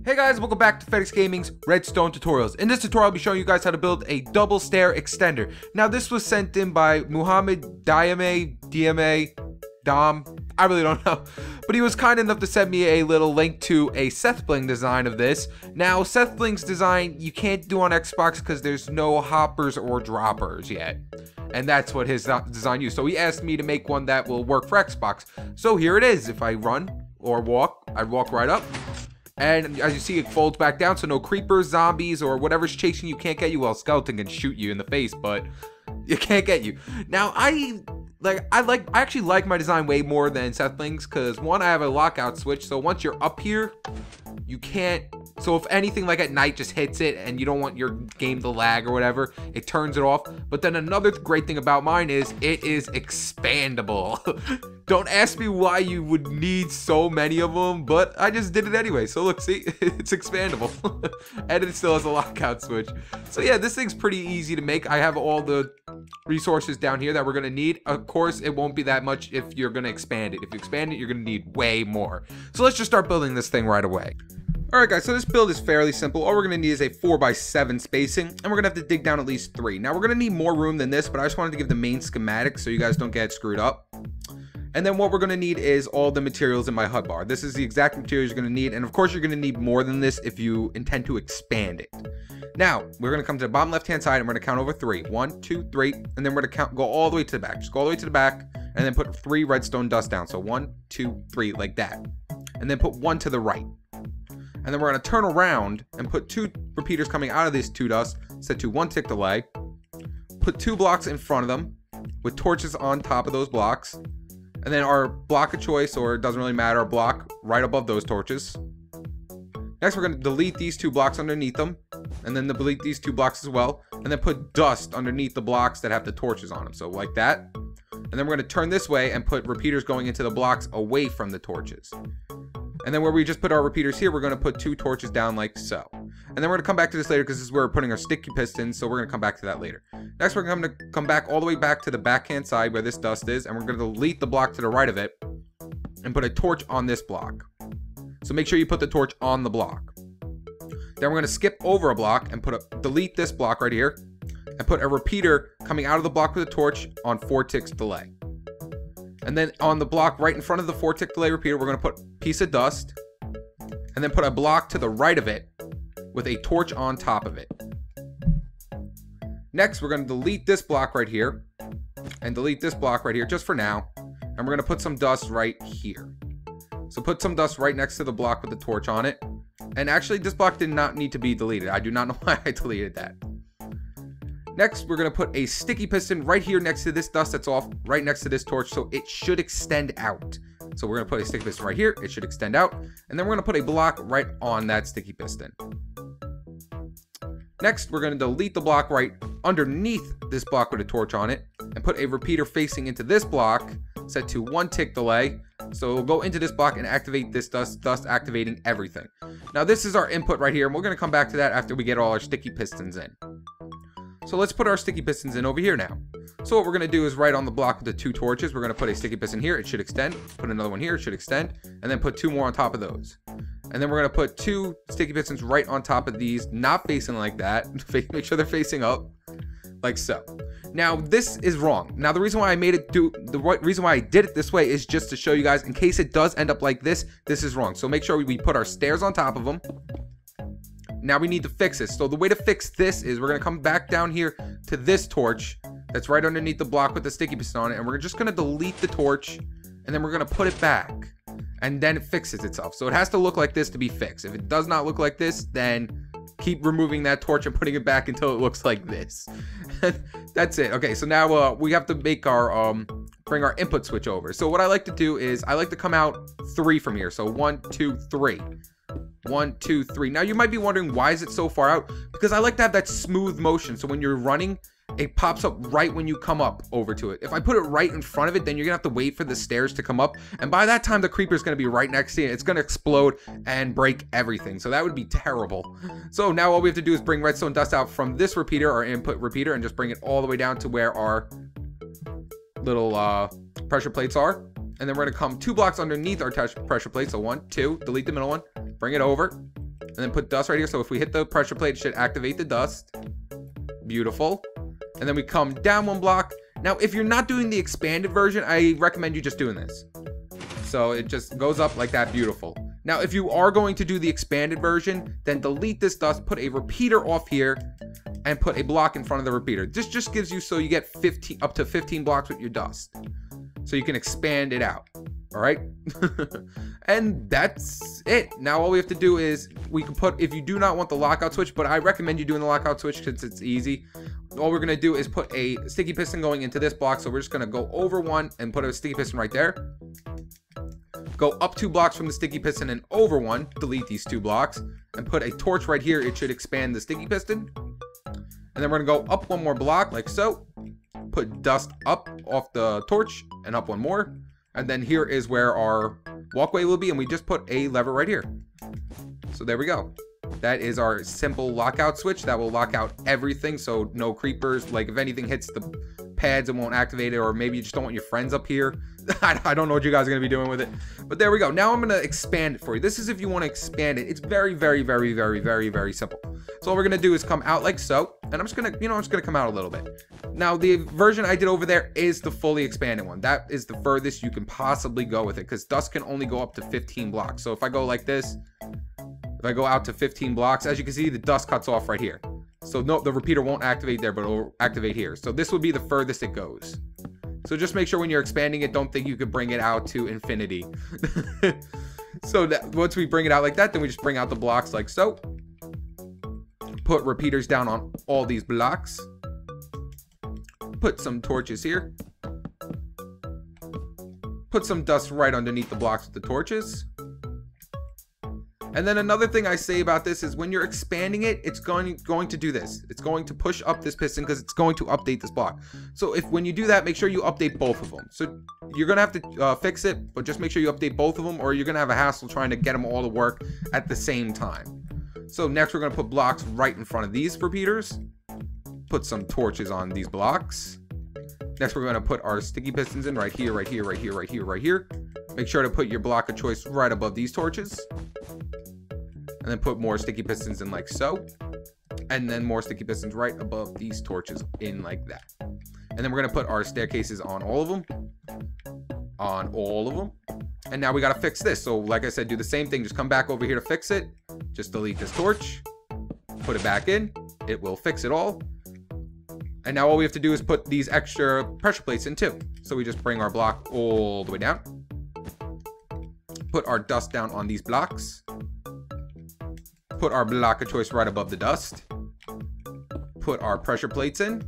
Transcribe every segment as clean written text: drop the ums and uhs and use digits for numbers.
Hey guys, welcome back to FedEx Gaming's Redstone Tutorials. In this tutorial, I'll be showing you guys how to build a double stair extender. Now, this was sent in by Muhammad Dom, I really don't know. But he was kind enough to send me a little link to a SethBling design of this. Now, SethBling's design, you can't do on Xbox because there's no hoppers or droppers yet. And that's what his design used. So he asked me to make one that will work for Xbox. So here it is. If I run or walk, I'd walk right up. And as you see, it folds back down, so no creepers, zombies, or whatever's chasing you can't get you. Well, skeleton can shoot you in the face, but it can't get you. Now, I actually like my design way more than SethBling's, because one, I have a lockout switch, so once you're up here, you can't. So if anything like at night just hits it and you don't want your game to lag or whatever, it turns it off. But then another great thing about mine is it is expandable. Don't ask me why you would need so many of them, but I just did it anyway. So look, see, it's expandable. And it still has a lockout switch. So yeah, this thing's pretty easy to make. I have all the resources down here that we're gonna need. Of course, it won't be that much if you're gonna expand it. If you expand it, you're gonna need way more. So let's just start building this thing right away. Alright guys, so this build is fairly simple. All we're going to need is a 4x7 spacing, and we're going to have to dig down at least 3. Now, we're going to need more room than this, but I just wanted to give the main schematic so you guys don't get screwed up. And then what we're going to need is all the materials in my HUD bar. This is the exact materials you're going to need, and of course you're going to need more than this if you intend to expand it. Now, we're going to come to the bottom left-hand side, and we're going to count over 3. 1, 2, 3, and then we're going to go all the way to the back. Just go all the way to the back, and then put 3 redstone dust down. So 1, 2, 3, like that. And then put 1 to the right. And then we're going to turn around and put 2 repeaters coming out of this 2 dust, set to 1 tick delay. Put 2 blocks in front of them with torches on top of those blocks. And then our block of choice, or it doesn't really matter, our block right above those torches. Next, we're going to delete these 2 blocks underneath them. And then delete these 2 blocks as well. And then put dust underneath the blocks that have the torches on them. So like that. And then we're going to turn this way and put repeaters going into the blocks away from the torches. And then where we just put our repeaters here, we're going to put 2 torches down like so. And then we're going to come back to this later because this is where we're putting our sticky pistons, so we're going to come back to that later. Next, we're going to come back all the way back to the backhand side where this dust is, and we're going to delete the block to the right of it and put a torch on this block. So make sure you put the torch on the block. Then we're going to skip over a block and delete this block right here and put a repeater coming out of the block with a torch on 4 ticks delay. And then on the block right in front of the 4 tick delay repeater, we're going to put a piece of dust and then put a block to the right of it with a torch on top of it. Next, we're going to delete this block right here and delete this block right here just for now. And we're going to put some dust right here. So put some dust right next to the block with the torch on it. And actually, this block did not need to be deleted. I do not know why I deleted that. Next, we're going to put a sticky piston right here next to this dust that's off, right next to this torch, so it should extend out. So we're going to put a sticky piston right here. It should extend out. And then we're going to put a block right on that sticky piston. Next, we're going to delete the block right underneath this block with a torch on it and put a repeater facing into this block, set to 1 tick delay. So it'll go into this block and activate this dust activating everything. Now, this is our input right here, and we're going to come back to that after we get all our sticky pistons in. So let's put our sticky pistons in over here now. So what we're going to do is right on the block with the 2 torches, we're going to put a sticky piston here. It should extend. Put another one here. It should extend. And then put 2 more on top of those. And then we're going to put 2 sticky pistons right on top of these, not facing like that. Make sure they're facing up like so. Now, this is wrong. Now, the reason why I made it reason why I did it this way is just to show you guys, in case it does end up like this is wrong. So make sure we put our stairs on top of them. Now we need to fix this. So the way to fix this is we're going to come back down here to this torch that's right underneath the block with the sticky piston on it. And we're just going to delete the torch and then we're going to put it back. And then it fixes itself. So it has to look like this to be fixed. If it does not look like this, then keep removing that torch and putting it back until it looks like this. That's it. Okay, so now we have to make our bring our input switch over. So what I like to do is I like to come out 3 from here. So 1, 2, 3. 1, 2, 3. Now you might be wondering, why is it so far out? Because I like to have that smooth motion. So when you're running, it pops up right when you come up over to it. If I put it right in front of it, then you're gonna have to wait for the stairs to come up. And by that time, the creeper is gonna be right next to you. It's gonna explode and break everything. So that would be terrible. So now all we have to do is bring redstone dust out from this repeater, our input repeater, and just bring it all the way down to where our little pressure plates are. And then we're gonna come 2 blocks underneath our pressure plate. So 1, 2, delete the middle one, bring it over. And then put dust right here. So if we hit the pressure plate, it should activate the dust. Beautiful. And then we come down 1 block. Now, if you're not doing the expanded version, I recommend you just doing this. So it just goes up like that. Beautiful. Now, if you are going to do the expanded version, then delete this dust, put a repeater off here, and put a block in front of the repeater. This just gives you so you get up to 15 blocks with your dust. So you can expand it out. All right. And that's it. Now all we have to do is we can put, if you do not want the lockout switch, but I recommend you doing the lockout switch because it's easy. All we're going to do is put a sticky piston going into this block. So we're just going to go over 1 and put a sticky piston right there. Go up 2 blocks from the sticky piston and over 1. Delete these 2 blocks and put a torch right here. It should expand the sticky piston. And then we're going to go up 1 more block like so. Put dust up off the torch and up 1 more. And then here is where our walkway will be. And we just put a lever right here. So there we go. That is our simple lockout switch that will lock out everything. So no creepers. Like if anything hits the pads, it won't activate it. Or maybe you just don't want your friends up here. I don't know what you guys are going to be doing with it. But there we go. Now I'm going to expand it for you. This is if you want to expand it. It's very, very, very, very, very, very simple. So all we're going to do is come out like so. And I'm just going to, I'm just going to come out a little bit. Now the version I did over there is the fully expanded one. That is the furthest you can possibly go with it because dust can only go up to 15 blocks. So if I go like this, if I go out to 15 blocks, as you can see, the dust cuts off right here. So no, the repeater won't activate there, but it'll activate here. So this would be the furthest it goes. So just make sure when you're expanding it, don't think you could bring it out to infinity. So that once we bring it out like that, then we just bring out the blocks like so. Put repeaters down on all these blocks. Put some torches here. Put some dust right underneath the blocks with the torches. And then another thing I say about this is when you're expanding it, it's going to do this. It's going to push up this piston because it's going to update this block. So when you do that, make sure you update both of them. So you're going to have to fix it, but just make sure you update both of them or you're going to have a hassle trying to get them all to work at the same time. So next we're going to put blocks right in front of these repeaters. Put some torches on these blocks. Next we're going to put our sticky pistons in right here, right here, right here, right here, right here. Make sure to put your block of choice right above these torches. And then put more sticky pistons in like so. And then more sticky pistons right above these torches in like that. And then we're going to put our staircases on all of them. On all of them. And now we got to fix this. So like I said, do the same thing. Just come back over here to fix it. Just delete this torch. Put it back in. It will fix it all. And now all we have to do is put these extra pressure plates in too. So we just bring our block all the way down. Put our dust down on these blocks. Put our block of choice right above the dust. Put our pressure plates in.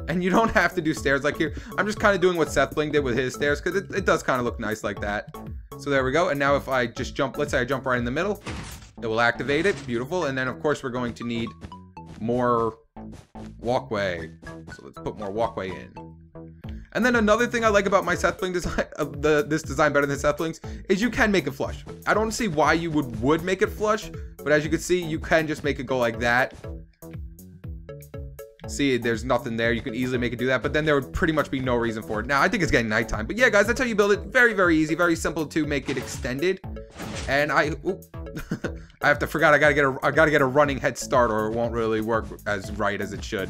And you don't have to do stairs like here. I'm just kind of doing what Seth Bling did with his stairs because it does kind of look nice like that. So there we go. And now if I just jump, let's say I jump right in the middle, it will activate it. Beautiful. And then of course we're going to need more walkway. So let's put more walkway in. And then another thing I like about my Seth Bling design, this design better than Seth Bling's, is you can make it flush. I don't see why you would make it flush, but as you can see, you can just make it go like that. See, there's nothing there. You can easily make it do that, but then there would pretty much be no reason for it. Now, I think it's getting nighttime, but yeah, guys, that's how you build it. Very, very easy, very simple to make it extended. And I forgot I gotta get a running head start, or it won't really work as right as it should.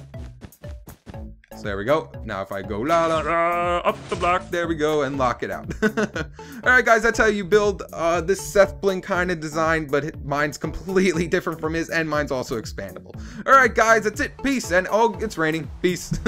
So there we go. Now if I go up the block, there we go, and lock it out. All right, guys, that's how you build this Seth Bling kind of design, but mine's completely different from his, and mine's also expandable. All right, guys, that's it. Peace, and oh, it's raining. Peace.